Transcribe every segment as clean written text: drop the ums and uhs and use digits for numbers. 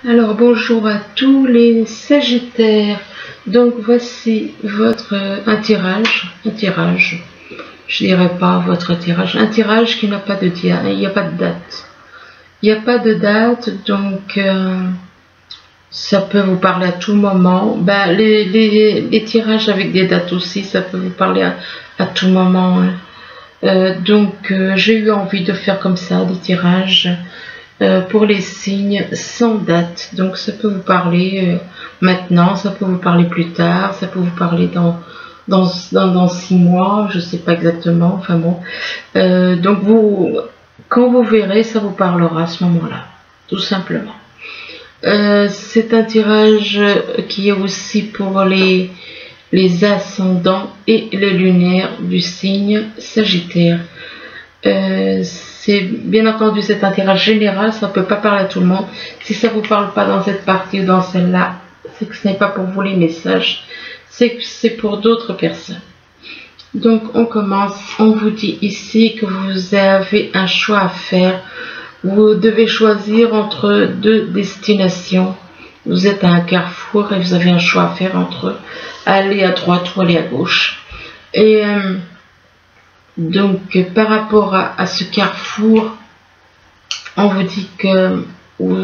Alors bonjour à tous les Sagittaires. Donc voici votre un tirage. Je dirais pas votre tirage, un tirage qui n'a pas de il n'y a pas de date. Il n'y a pas de date, donc ça peut vous parler à tout moment. Ben, les tirages avec des dates aussi, ça peut vous parler à tout moment. Donc j'ai eu envie de faire comme ça des tirages pour les signes sans date. Donc ça peut vous parler maintenant, ça peut vous parler plus tard, ça peut vous parler dans 6 mois, je sais pas exactement, enfin bon. Donc quand vous verrez, ça vous parlera à ce moment-là, tout simplement. C'est un tirage qui est aussi pour les ascendants et les lunaires du signe Sagittaire. C'est bien entendu, c'est un tirage général, ça ne peut pas parler à tout le monde. Si ça ne vous parle pas dans cette partie ou dans celle-là, c'est que ce n'est pas pour vous les messages, c'est pour d'autres personnes. Donc on commence, on vous dit ici que vous avez un choix à faire. Vous devez choisir entre deux destinations. Vous êtes à un carrefour et vous avez un choix à faire entre aller à droite ou aller à gauche. Et donc par rapport à ce carrefour, on vous dit que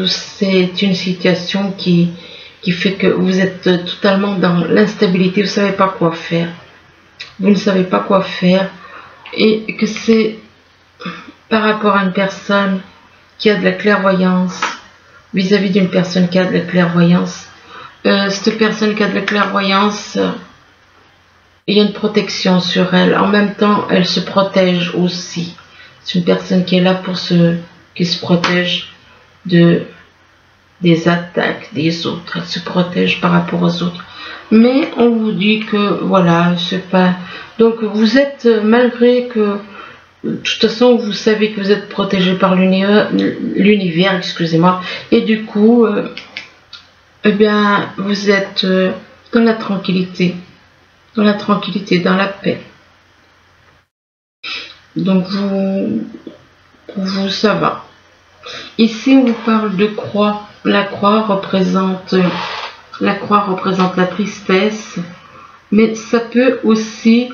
c'est une situation qui fait que vous êtes totalement dans l'instabilité, vous ne savez pas quoi faire. Vous ne savez pas quoi faire et que c'est par rapport à une personne qui a de la clairvoyance, vis-à-vis d'une personne qui a de la clairvoyance. Cette personne qui a de la clairvoyance, il y a une protection sur elle. En même temps, elle se protège aussi. C'est une personne qui est là qui se protège des attaques des autres. Elle se protège par rapport aux autres. Mais on vous dit que voilà, c'est pas. Donc vous êtes, malgré que de toute façon vous savez que vous êtes protégé par l'univers, excusez-moi, et du coup, eh bien, vous êtes dans la tranquillité, dans la paix. Donc vous ça va. Ici, on vous parle de croix. La croix représente la tristesse, mais ça peut aussi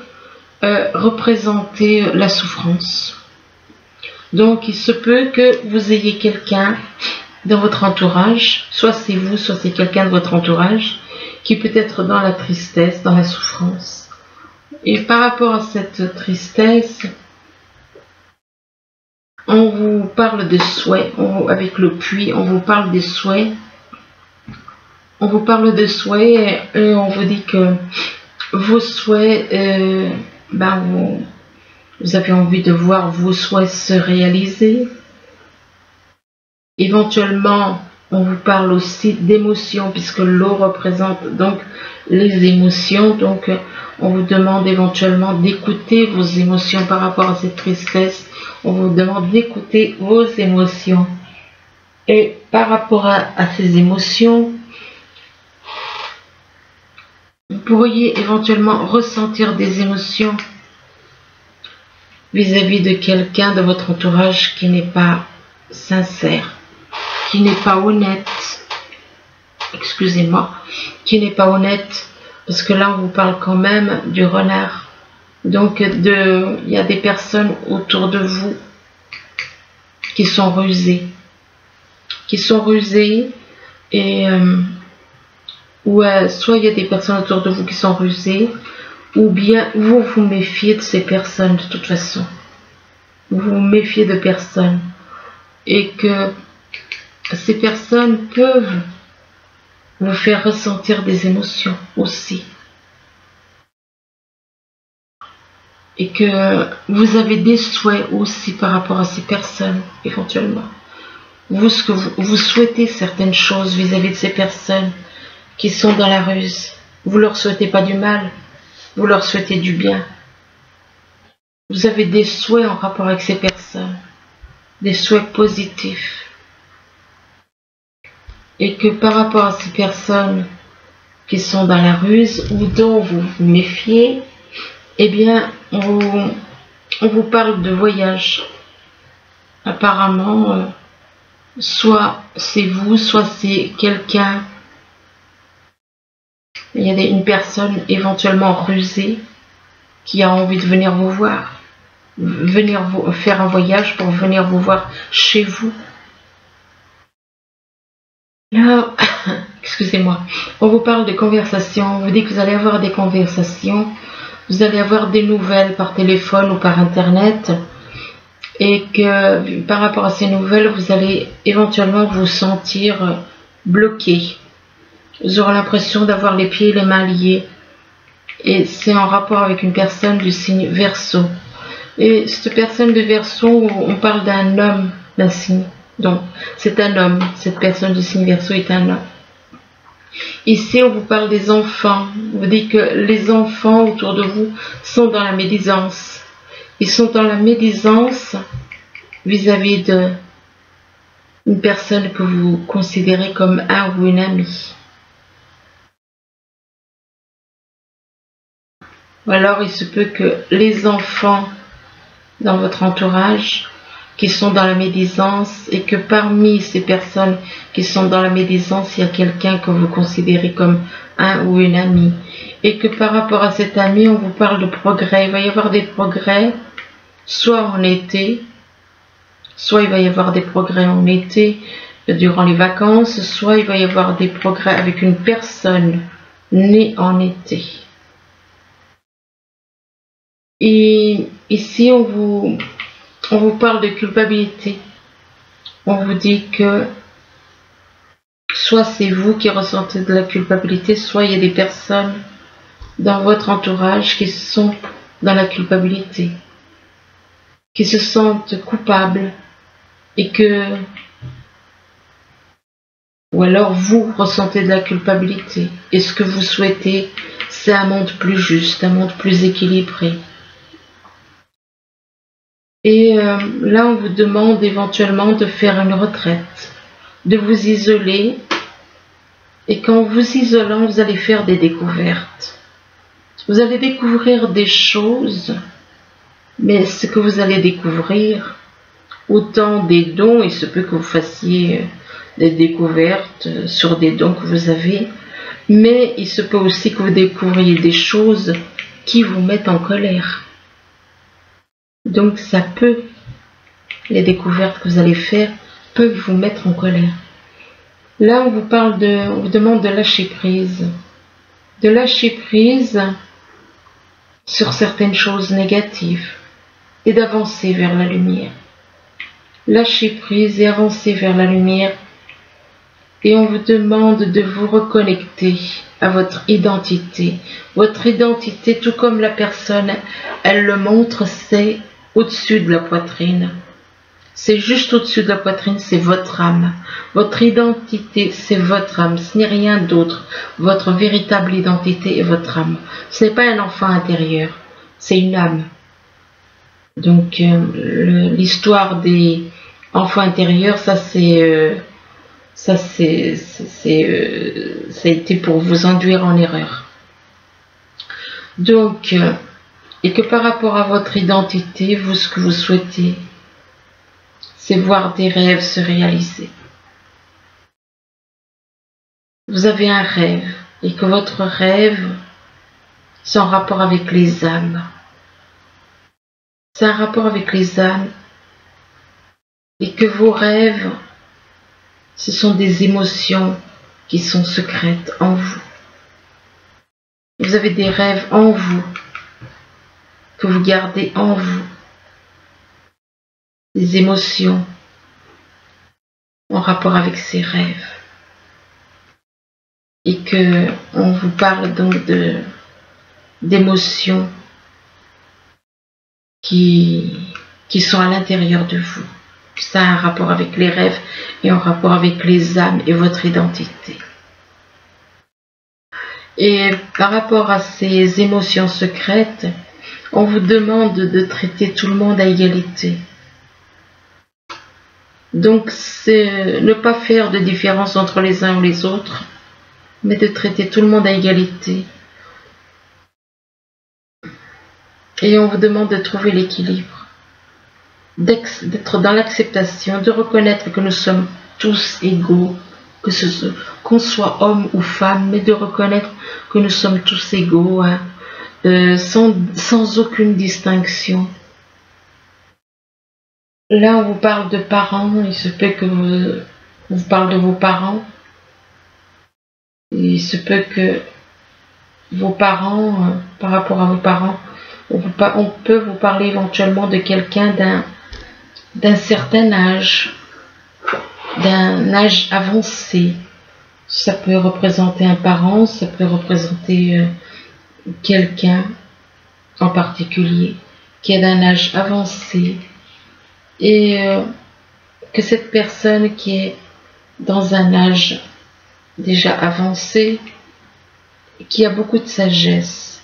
représenter la souffrance. Donc, il se peut que vous ayez quelqu'un dans votre entourage, soit c'est vous, soit c'est quelqu'un de votre entourage, qui peut être dans la tristesse, dans la souffrance. Et par rapport à cette tristesse, on vous parle de souhaits, avec le puits, on vous parle des souhaits. On vous parle de souhaits et on vous dit que vos souhaits, vous avez envie de voir vos souhaits se réaliser. Éventuellement, on vous parle aussi d'émotions, puisque l'eau représente donc les émotions. Donc, on vous demande éventuellement d'écouter vos émotions par rapport à cette tristesse. On vous demande d'écouter vos émotions. Et par rapport à ces émotions, vous pourriez éventuellement ressentir des émotions vis-à-vis de quelqu'un de votre entourage qui n'est pas sincère, qui n'est pas honnête, excusez-moi, qui n'est pas honnête, parce que là on vous parle quand même du renard. Donc il y a des personnes autour de vous qui sont rusées, et soit il y a des personnes autour de vous qui sont rusées, ou bien vous vous méfiez de ces personnes de toute façon. Vous vous méfiez de personnes. Et que ces personnes peuvent vous faire ressentir des émotions aussi. Et que vous avez des souhaits aussi par rapport à ces personnes, éventuellement. Vous souhaitez certaines choses vis-à-vis de ces personnes qui sont dans la ruse. Vous leur souhaitez pas du mal, vous leur souhaitez du bien. Vous avez des souhaits en rapport avec ces personnes, des souhaits positifs. Et que par rapport à ces personnes qui sont dans la ruse ou dont vous vous méfiez, eh bien, on vous parle de voyage. Apparemment, Soit c'est vous, soit c'est quelqu'un. Il y a une personne éventuellement rusée qui a envie de venir vous voir, venir vous faire un voyage pour venir vous voir chez vous. Là, excusez-moi, on vous parle de conversation, on vous dit que vous allez avoir des conversations, vous allez avoir des nouvelles par téléphone ou par internet, et que par rapport à ces nouvelles, vous allez éventuellement vous sentir bloqué. Vous aurez l'impression d'avoir les pieds et les mains liés. Et c'est en rapport avec une personne du signe Verseau. Et cette personne de Verseau, on parle d'un homme d'un signe. Donc, c'est un homme. Cette personne du signe Verseau est un homme. Ici, on vous parle des enfants. On vous dit que les enfants autour de vous sont dans la médisance. Ils sont dans la médisance vis-à-vis d'une personne que vous considérez comme un ou une amie. Ou alors il se peut que les enfants dans votre entourage qui sont dans la médisance et que parmi ces personnes qui sont dans la médisance, il y a quelqu'un que vous considérez comme un ou une amie. Et que par rapport à cet ami, on vous parle de progrès. Il va y avoir des progrès, soit en été, soit il va y avoir des progrès en été durant les vacances, soit il va y avoir des progrès avec une personne née en été. Et ici, on vous parle de culpabilité. On vous dit que soit c'est vous qui ressentez de la culpabilité, soit il y a des personnes dans votre entourage qui sont dans la culpabilité, qui se sentent coupables et que, ou alors vous ressentez de la culpabilité. Et ce que vous souhaitez, c'est un monde plus juste, un monde plus équilibré. Et là, on vous demande éventuellement de faire une retraite, de vous isoler. Et qu'en vous isolant, vous allez faire des découvertes. Vous allez découvrir des choses, mais ce que vous allez découvrir, autant des dons, il se peut que vous fassiez des découvertes sur des dons que vous avez, mais il se peut aussi que vous découvriez des choses qui vous mettent en colère. Donc ça peut, les découvertes que vous allez faire peuvent vous mettre en colère. Là, on vous demande de lâcher prise. De lâcher prise sur certaines choses négatives et d'avancer vers la lumière. Lâcher prise et avancer vers la lumière. Et on vous demande de vous reconnecter à votre identité. Votre identité, tout comme la personne, elle le montre, c'est au-dessus de la poitrine. C'est juste au-dessus de la poitrine, c'est votre âme. Votre identité, c'est votre âme. Ce n'est rien d'autre. Votre véritable identité est votre âme. Ce n'est pas un enfant intérieur, c'est une âme. Donc, l'histoire des enfants intérieurs, ça a été pour vous induire en erreur. Donc, et que par rapport à votre identité, vous, ce que vous souhaitez, c'est voir des rêves se réaliser. Vous avez un rêve et que votre rêve, c'est en rapport avec les âmes. C'est un rapport avec les âmes et que vos rêves, ce sont des émotions qui sont secrètes en vous. Vous avez des rêves en vous que vous gardez en vous. Des émotions en rapport avec ces rêves. Et que on vous parle donc d'émotions qui sont à l'intérieur de vous. Ça a un rapport avec les rêves et en rapport avec les âmes et votre identité. Et par rapport à ces émotions secrètes, on vous demande de traiter tout le monde à égalité. Donc, c'est ne pas faire de différence entre les uns ou les autres, mais de traiter tout le monde à égalité. Et on vous demande de trouver l'équilibre, d'être dans l'acceptation, de reconnaître que nous sommes tous égaux, qu'on soit homme ou femme, mais de reconnaître que nous sommes tous égaux, hein, sans aucune distinction. Là, on vous parle de parents, il se peut que vous parle de vos parents. Il se peut que vos parents, par rapport à vos parents, on peut vous parler éventuellement de quelqu'un d'un certain âge, d'un âge avancé. Ça peut représenter un parent, ça peut représenter quelqu'un en particulier qui est d'un âge avancé et que cette personne qui est dans un âge déjà avancé, qui a beaucoup de sagesse,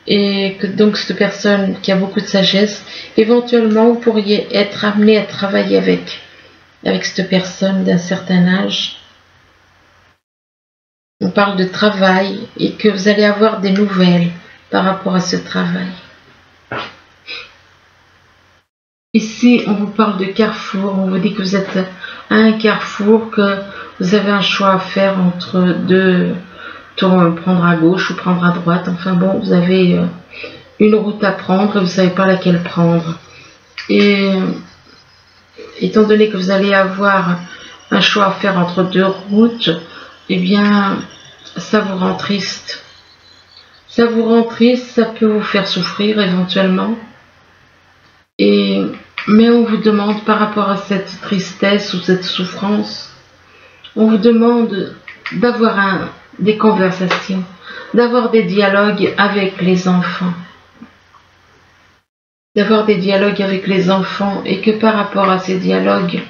et que donc cette personne qui a beaucoup de sagesse, éventuellement vous pourriez être amené à travailler avec cette personne d'un certain âge. On parle de travail et que vous allez avoir des nouvelles par rapport à ce travail. Ici, on vous parle de carrefour, on vous dit que vous êtes à un carrefour, que vous avez un choix à faire entre deux, prendre à gauche ou prendre à droite. Enfin bon, vous avez une route à prendre et vous ne savez pas laquelle prendre. Et étant donné que vous allez avoir un choix à faire entre deux routes, eh bien, ça vous rend triste. Ça vous rend triste, ça peut vous faire souffrir éventuellement. Mais on vous demande par rapport à cette tristesse ou cette souffrance, on vous demande d'avoir des conversations, d'avoir des dialogues avec les enfants. D'avoir des dialogues avec les enfants et que par rapport à ces dialogues,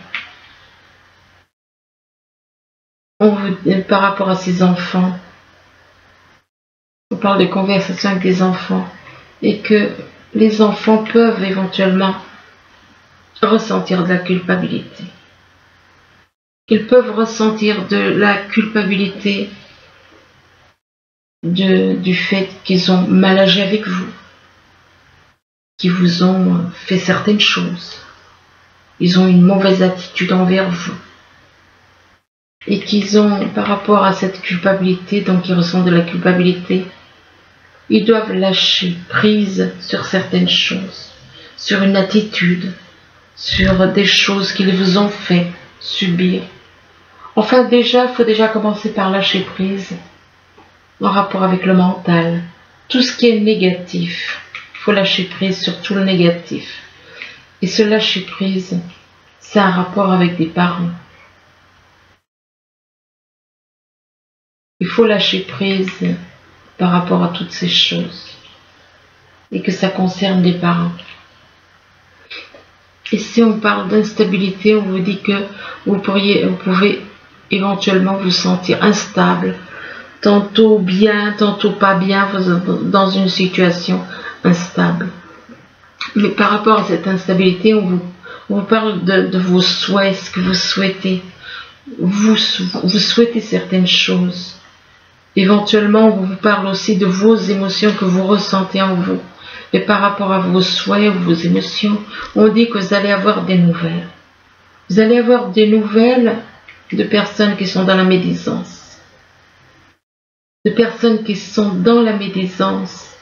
par rapport à ces enfants, on parle de conversation avec des enfants et que les enfants peuvent éventuellement ressentir de la culpabilité. Ils peuvent ressentir de la culpabilité du fait qu'ils ont mal agi avec vous, qu'ils vous ont fait certaines choses. Ils ont une mauvaise attitude envers vous. Et qu'ils ont, par rapport à cette culpabilité, donc ils ressentent de la culpabilité, ils doivent lâcher prise sur certaines choses, sur une attitude, sur des choses qu'ils vous ont fait subir. Enfin déjà, il faut déjà commencer par lâcher prise en rapport avec le mental. Tout ce qui est négatif, il faut lâcher prise sur tout le négatif. Et ce lâcher prise, c'est un rapport avec des parents. Il faut lâcher prise par rapport à toutes ces choses et que ça concerne les parents. Et si on parle d'instabilité, on vous dit que vous pouvez éventuellement vous sentir instable, tantôt bien, tantôt pas bien, dans une situation instable. Mais par rapport à cette instabilité, on vous parle de vos souhaits, ce que vous souhaitez. Vous souhaitez certaines choses. Éventuellement, on vous parle aussi de vos émotions que vous ressentez en vous. Et par rapport à vos souhaits ou vos émotions, on dit que vous allez avoir des nouvelles. Vous allez avoir des nouvelles de personnes qui sont dans la médisance. De personnes qui sont dans la médisance,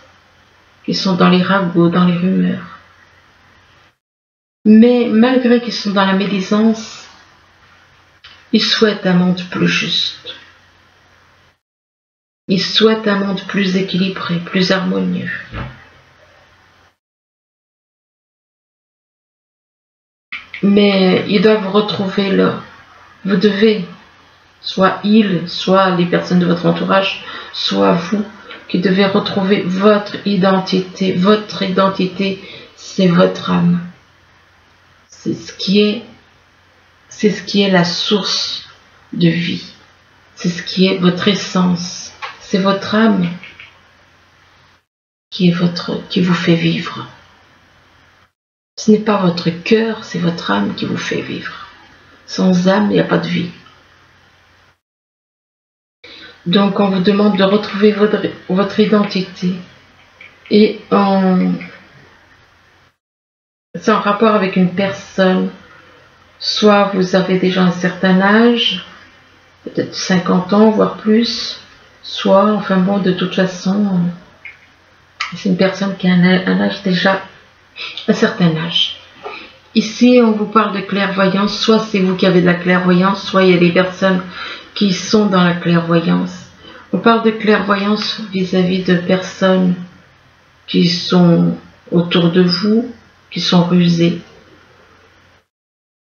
qui sont dans les ragots, dans les rumeurs. Mais malgré qu'ils sont dans la médisance, ils souhaitent un monde plus juste. Ils souhaitent un monde plus équilibré, plus harmonieux. Mais ils doivent retrouver vous devez, soit ils, soit les personnes de votre entourage, soit vous, qui devez retrouver votre identité. Votre identité, c'est votre âme. C'est ce qui est la source de vie. C'est ce qui est votre essence. C'est votre âme qui vous fait vivre. Ce n'est pas votre cœur, c'est votre âme qui vous fait vivre. Sans âme, il n'y a pas de vie. Donc on vous demande de retrouver votre identité. Et c'est en rapport avec une personne Soit vous avez déjà un certain âge, peut-être 50 ans, voire plus, soit, enfin bon, de toute façon, c'est une personne qui a un âge déjà, un certain âge. Ici, on vous parle de clairvoyance, soit c'est vous qui avez de la clairvoyance, soit il y a des personnes qui sont dans la clairvoyance. On parle de clairvoyance vis-à-vis de personnes qui sont autour de vous, qui sont rusées.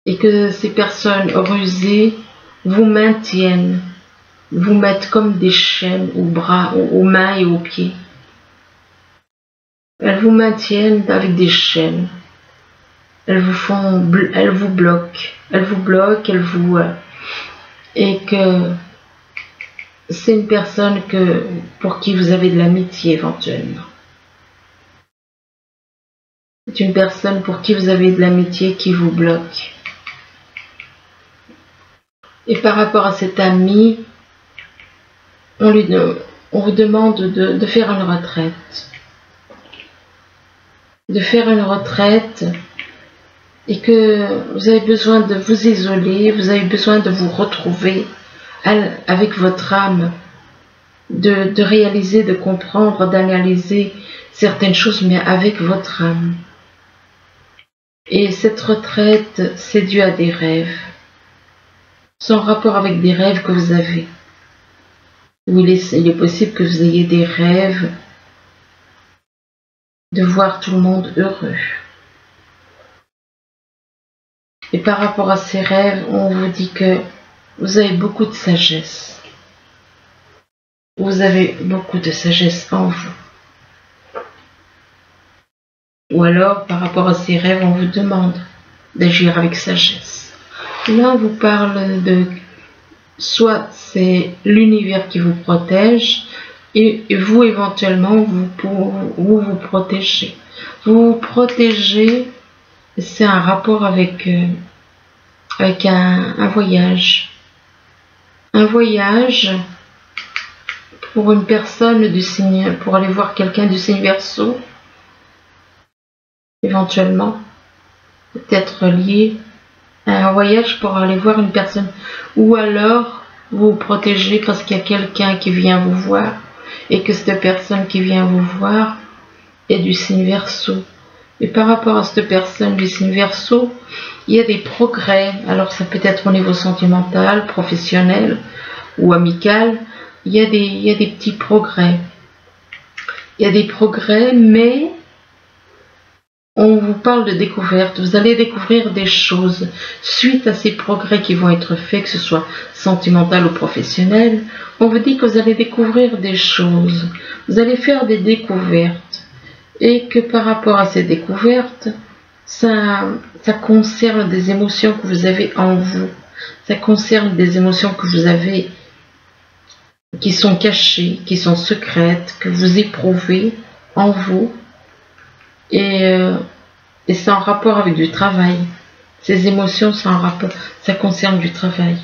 Et que ces personnes rusées vous maintiennent, vous mettent comme des chaînes aux bras, aux mains et aux pieds. Elles vous maintiennent avec des chaînes. Elles vous bloquent, et que c'est une personne pour qui vous avez de l'amitié éventuellement. C'est une personne pour qui vous avez de l'amitié qui vous bloque. Et par rapport à cet ami, on vous demande de faire une retraite. De faire une retraite et que vous avez besoin de vous isoler, vous avez besoin de vous retrouver avec votre âme, de réaliser, de comprendre, d'analyser certaines choses, mais avec votre âme. Et cette retraite, c'est dû à des rêves. C'est en rapport avec des rêves que vous avez. Il est possible que vous ayez des rêves de voir tout le monde heureux. Et par rapport à ces rêves, on vous dit que vous avez beaucoup de sagesse. Vous avez beaucoup de sagesse en vous. Ou alors, par rapport à ces rêves, on vous demande d'agir avec sagesse. Là, on vous parle de... Soit c'est l'univers qui vous protège, et vous, éventuellement, vous protégez. Vous vous protégez, c'est un rapport avec un voyage. Un voyage pour une personne du signe, pour aller voir quelqu'un du signe Verseau, éventuellement, peut-être lié à un voyage pour aller voir une personne, ou alors vous vous protégez parce qu'il y a quelqu'un qui vient vous voir et que cette personne qui vient vous voir est du signe Verseau. Et par rapport à cette personne du signe Verseau, il y a des progrès. Alors ça peut être au niveau sentimental, professionnel ou amical. Il y a des petits progrès. Il y a des progrès, mais on vous parle de découverte. Vous allez découvrir des choses suite à ces progrès qui vont être faits, que ce soit sentimental ou professionnel. On vous dit que vous allez découvrir des choses. Vous allez faire des découvertes. Et que par rapport à ces découvertes, ça concerne des émotions que vous avez en vous. Ça concerne des émotions que vous avez qui sont cachées, qui sont secrètes, que vous éprouvez en vous. Et c'est en rapport avec du travail. Ces émotions sont en rapport, ça concerne du travail.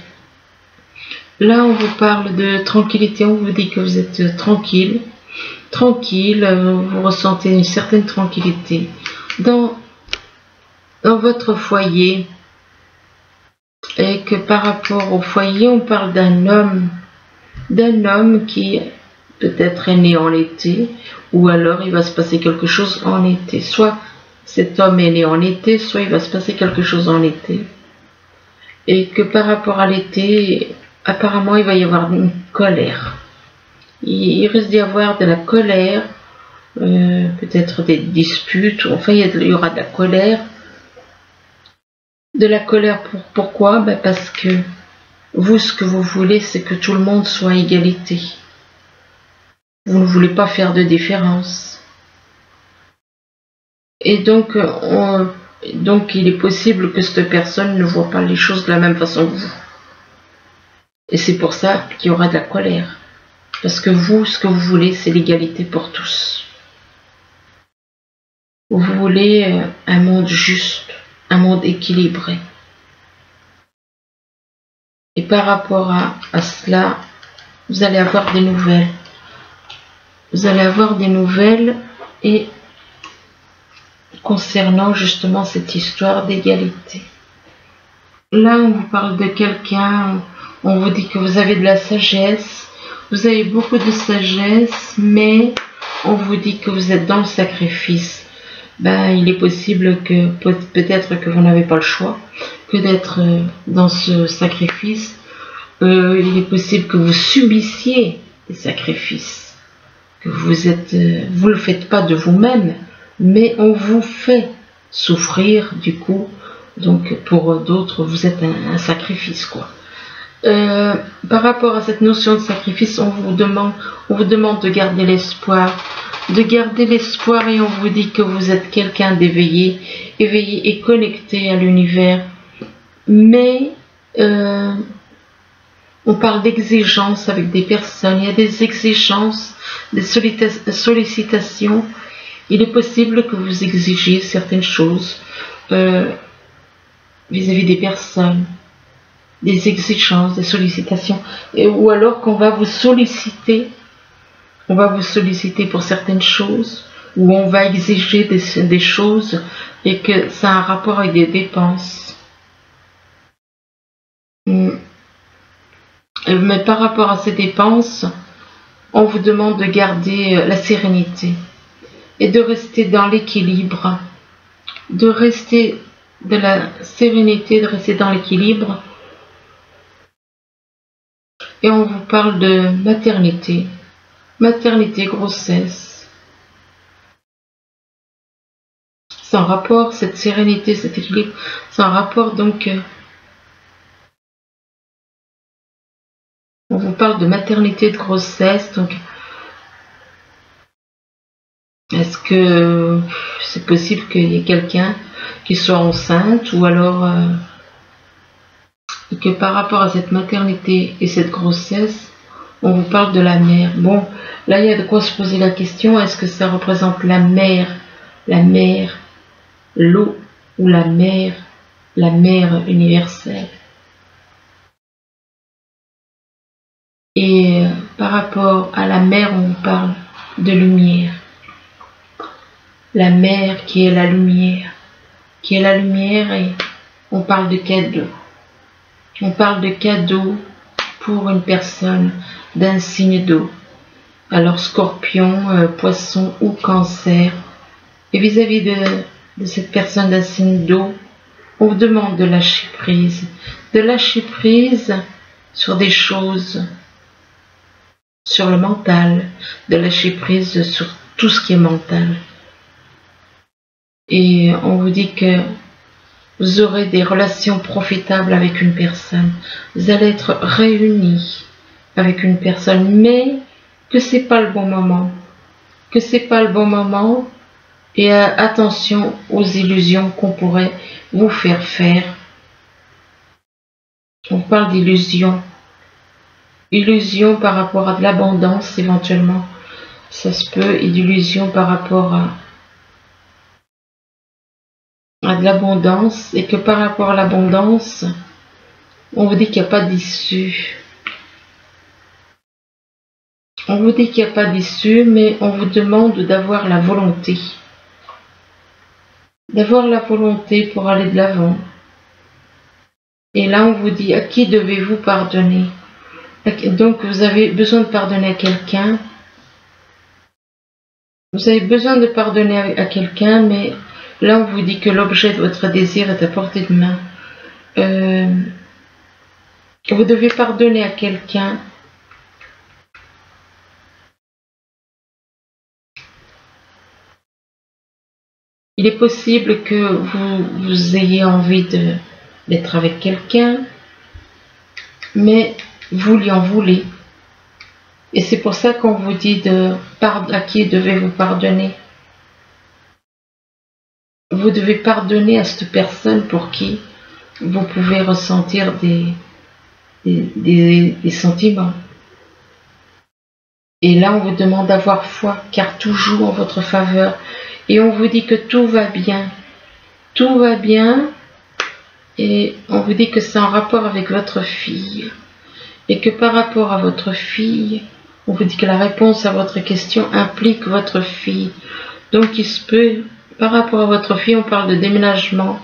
Là, on vous parle de tranquillité, on vous dit que vous êtes tranquille, vous ressentez une certaine tranquillité dans votre foyer, et que par rapport au foyer, on parle d'un homme qui peut-être est né en été, ou alors il va se passer quelque chose en été. Soit cet homme est né en été, soit il va se passer quelque chose en été. Et que par rapport à l'été, apparemment il va y avoir une colère. Il risque d'y avoir de la colère, peut-être des disputes, enfin il y aura de la colère. De la colère pourquoi? Parce que vous, ce que vous voulez, c'est que tout le monde soit à égalité. Vous ne voulez pas faire de différence. Et donc il est possible que cette personne ne voit pas les choses de la même façon que vous. Et c'est pour ça qu'il y aura de la colère. Parce que vous, ce que vous voulez, c'est l'égalité pour tous. Vous voulez un monde juste, un monde équilibré. Et par rapport à cela, vous allez avoir des nouvelles. Vous allez avoir des nouvelles et concernant justement cette histoire d'égalité. là on vous parle de quelqu'un, on vous dit que vous avez de la sagesse, vous avez beaucoup de sagesse, mais on vous dit que vous êtes dans le sacrifice. Ben, il est possible que, peut-être que vous n'avez pas le choix que d'être dans ce sacrifice. Il est possible que vous subissiez des sacrifices, que vous le faites pas de vous-même, mais on vous fait souffrir du coup. Donc pour d'autres, vous êtes un sacrifice, quoi. Par rapport à cette notion de sacrifice, on vous demande de garder l'espoir. De garder l'espoir, et on vous dit que vous êtes quelqu'un d'éveillé, éveillé et connecté à l'univers. Mais on parle d'exigences avec des personnes. Il y a des exigences, des sollicitations. Il est possible que vous exigiez certaines choses vis-à-vis des personnes, des exigences, des sollicitations, ou alors qu'on va vous solliciter. On va vous solliciter pour certaines choses, ou on va exiger des choses et que ça a un rapport avec des dépenses. Mais par rapport à ces dépenses, on vous demande de garder la sérénité et de rester dans l'équilibre, de rester de la sérénité, de rester dans l'équilibre. Et on vous parle de maternité. Maternité, grossesse. C'est un rapport, cette sérénité, cet équilibre, c'est un rapport donc... on vous parle de maternité, de grossesse, donc... Est-ce que c'est possible qu'il y ait quelqu'un qui soit enceinte, ou alors... que par rapport à cette maternité et cette grossesse, on vous parle de la mère. Bon, là il y a de quoi se poser la question, est-ce que ça représente la mer, l'eau, ou la mer universelle? Et par rapport à la mer, on vous parle de lumière. La mer qui est la lumière, et on parle de cadeau. On parle de cadeau pour une personne d'un signe d'eau. Alors Scorpion, Poisson ou Cancer. Et vis-à-vis de cette personne d'un signe d'eau, on vous demande de lâcher prise. De lâcher prise sur des choses, sur le mental, de lâcher prise sur tout ce qui est mental. Et on vous dit que vous aurez des relations profitables avec une personne. Vous allez être réunis avec une personne, mais que c'est pas le bon moment. Que c'est pas le bon moment. Et attention aux illusions qu'on pourrait vous faire faire. On parle d'illusions. Illusions par rapport à de l'abondance éventuellement. Ça se peut, et d'illusions par rapport à de l'abondance, et que par rapport à l'abondance, on vous dit qu'il n'y a pas d'issue. On vous dit qu'il n'y a pas d'issue, mais on vous demande d'avoir la volonté. D'avoir la volonté pour aller de l'avant. Et là, on vous dit à qui devez-vous pardonner. Donc, vous avez besoin de pardonner à quelqu'un. Vous avez besoin de pardonner à quelqu'un, mais là, on vous dit que l'objet de votre désir est à portée de main. Vous devez pardonner à quelqu'un. Il est possible que vous ayez envie d'être avec quelqu'un, mais vous lui en voulez. Et c'est pour ça qu'on vous dit à qui devez-vous pardonner. Vous devez pardonner à cette personne pour qui vous pouvez ressentir des sentiments. Et là, on vous demande d'avoir foi, car tout joue en votre faveur. Et on vous dit que tout va bien. Tout va bien. Et on vous dit que c'est en rapport avec votre fille. Et que par rapport à votre fille, on vous dit que la réponse à votre question implique votre fille. Donc il se peut, par rapport à votre fille, on parle de déménagement.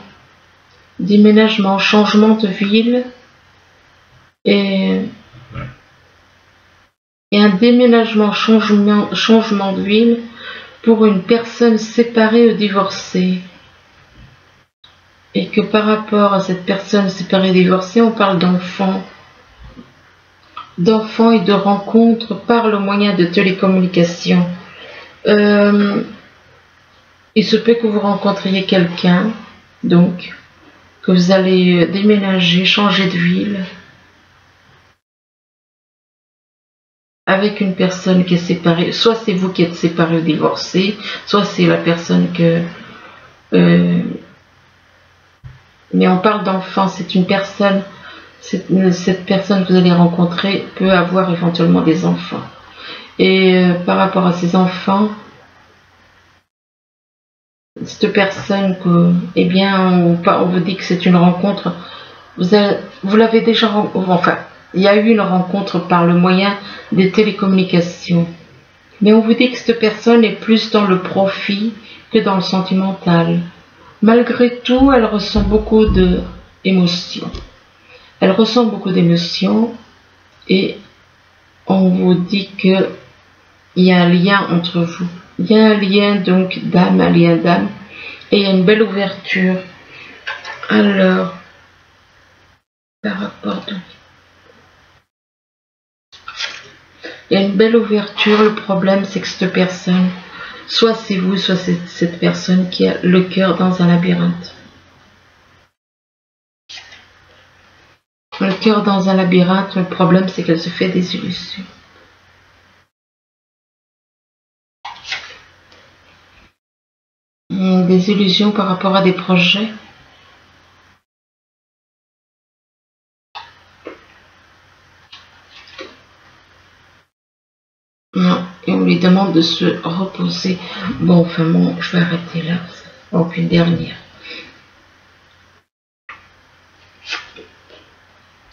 déménagement, changement de ville et un déménagement, changement de ville pour une personne séparée ou divorcée. Et que par rapport à cette personne séparée et divorcée, on parle d'enfants et de rencontres par le moyen de télécommunication. Il se peut que vous rencontriez quelqu'un, donc, que vous allez déménager, changer de ville, avec une personne qui est séparée. Soit c'est vous qui êtes séparé ou divorcé, soit c'est la personne que... mais on parle d'enfant, c'est une personne, cette personne que vous allez rencontrer peut avoir éventuellement des enfants. Et par rapport à ces enfants, cette personne que, eh bien, on vous dit que c'est une rencontre, vous l'avez déjà, enfin, il y a eu une rencontre par le moyen des télécommunications. Mais on vous dit que cette personne est plus dans le profit que dans le sentimental. Malgré tout, elle ressent beaucoup d'émotions. Elle ressent beaucoup d'émotions et on vous dit que il y a un lien entre vous. Il y a un lien donc d'âme, un lien d'âme et il y a une belle ouverture. Alors, par rapport donc, il y a une belle ouverture. Le problème, c'est que cette personne, soit c'est vous, soit c'est cette personne qui a le cœur dans un labyrinthe. Le cœur dans un labyrinthe, le problème, c'est qu'elle se fait des illusions. Des illusions par rapport à des projets. Non, et on lui demande de se reposer. Bon, enfin bon, je vais arrêter là. Oh, puis une dernière.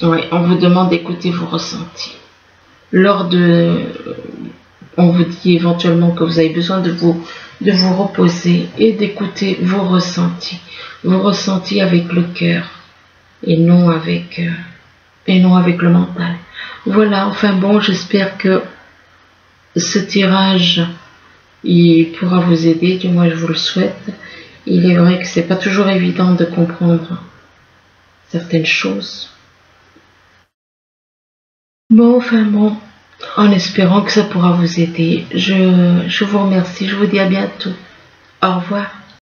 Oui, on vous demande d'écouter vos ressentis. On vous dit éventuellement que vous avez besoin de vous reposer et d'écouter vos ressentis avec le cœur et non avec le mental. Voilà, enfin bon, j'espère que ce tirage il pourra vous aider, du moins je vous le souhaite. Il est vrai que c'est pas toujours évident de comprendre certaines choses. Bon, enfin bon, en espérant que ça pourra vous aider. Je vous remercie, je vous dis à bientôt. Au revoir.